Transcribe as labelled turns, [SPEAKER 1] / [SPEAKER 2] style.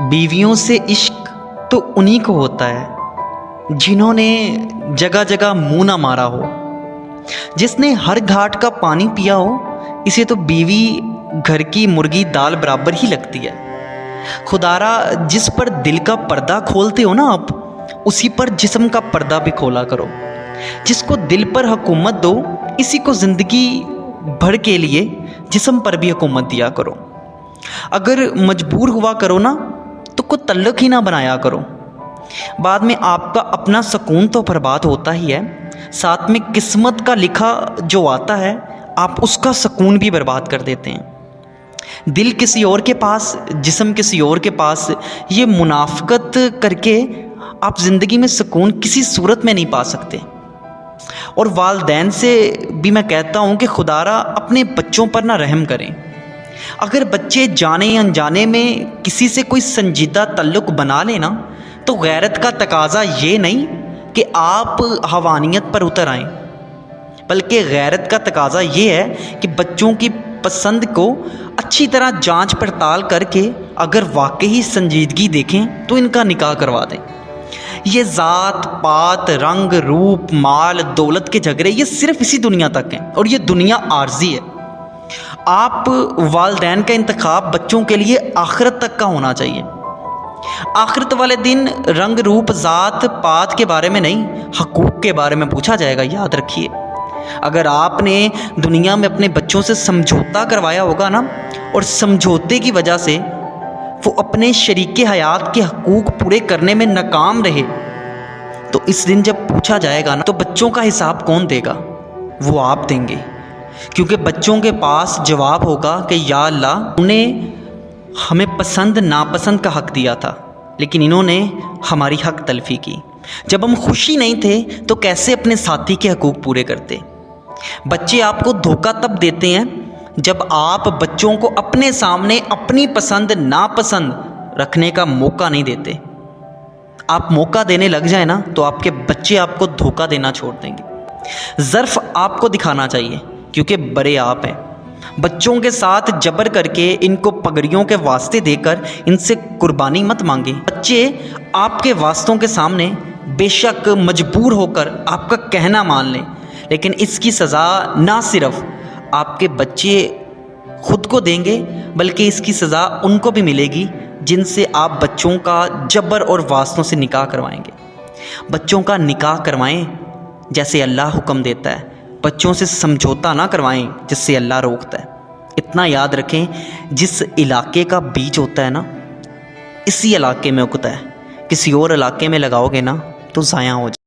[SPEAKER 1] बीवियों से इश्क तो उन्हीं को होता है जिन्होंने जगह जगह मुंह ना मारा हो। जिसने हर घाट का पानी पिया हो, इसे तो बीवी घर की मुर्गी दाल बराबर ही लगती है। खुदारा जिस पर दिल का पर्दा खोलते हो ना आप, उसी पर जिस्म का पर्दा भी खोला करो। जिसको दिल पर हुकूमत दो, इसी को ज़िंदगी भर के लिए जिस्म पर भी हुकूमत दिया करो। अगर मजबूर हुआ करो ना, तो कोई तल्लुक ही ना बनाया करो। बाद में आपका अपना सुकून तो बर्बाद होता ही है, साथ में किस्मत का लिखा जो आता है, आप उसका सुकून भी बर्बाद कर देते हैं। दिल किसी और के पास, जिस्म किसी और के पास, ये मुनाफकत करके आप ज़िंदगी में सुकून किसी सूरत में नहीं पा सकते। और वालदैन से भी मैं कहता हूँ कि खुदारा अपने बच्चों पर ना रहम करें। अगर बच्चे जाने अनजाने में किसी से कोई संजीदा ताल्लुक़ बना लेना, तो गैरत का तकाजा ये नहीं कि आप हवानियत पर उतर आएँ, बल्कि गैरत का तकाजा ये है कि बच्चों की पसंद को अच्छी तरह जांच पड़ताल करके अगर वाकई संजीदगी देखें तो इनका निकाह करवा दें। ये ज़ात पात, रंग रूप, माल दौलत के झगड़े ये सिर्फ इसी दुनिया तक हैं, और ये दुनिया आर्जी है। आप वालदैन का इंतखाब बच्चों के लिए आखिरत तक का होना चाहिए। आखिरत वाले दिन रंग रूप, ज़ात पात के बारे में नहीं, हकूक़ के बारे में पूछा जाएगा, याद रखिए। अगर आपने दुनिया में अपने बच्चों से समझौता करवाया होगा ना, और समझौते की वजह से वो अपने शरीके हयात के हकूक़ पूरे करने में नाकाम रहे, तो इस दिन जब पूछा जाएगा ना, तो बच्चों का हिसाब कौन देगा? वो आप देंगे, क्योंकि बच्चों के पास जवाब होगा कि या अल्लाह, उन्हें हमें पसंद नापसंद का हक़ दिया था, लेकिन इन्होंने हमारी हक़ तलफ़ी की। जब हम खुशी नहीं थे तो कैसे अपने साथी के हकूक़ पूरे करते? बच्चे आपको धोखा तब देते हैं जब आप बच्चों को अपने सामने अपनी पसंद नापसंद रखने का मौका नहीं देते। आप मौका देने लग जाए ना, तो आपके बच्चे आपको धोखा देना छोड़ देंगे। ज़र्फ़ आपको दिखाना चाहिए, क्योंकि बड़े आप हैं। बच्चों के साथ जबर करके, इनको पगड़ियों के वास्ते देकर इनसे कुर्बानी मत मांगे। बच्चे आपके वास्तों के सामने बेशक मजबूर होकर आपका कहना मान लें, लेकिन इसकी सज़ा ना सिर्फ आपके बच्चे खुद को देंगे, बल्कि इसकी सज़ा उनको भी मिलेगी जिनसे आप बच्चों का जबर और वास्तों से निकाह करवाएंगे। बच्चों का निकाह करवाएं जैसे अल्लाह हुक्म देता है, बच्चों से समझौता ना करवाएं जिससे अल्लाह रोकता है। इतना याद रखें, जिस इलाके का बीज होता है ना, इसी इलाके में उगता है। किसी और इलाके में लगाओगे ना तो ज़ाया हो जाए।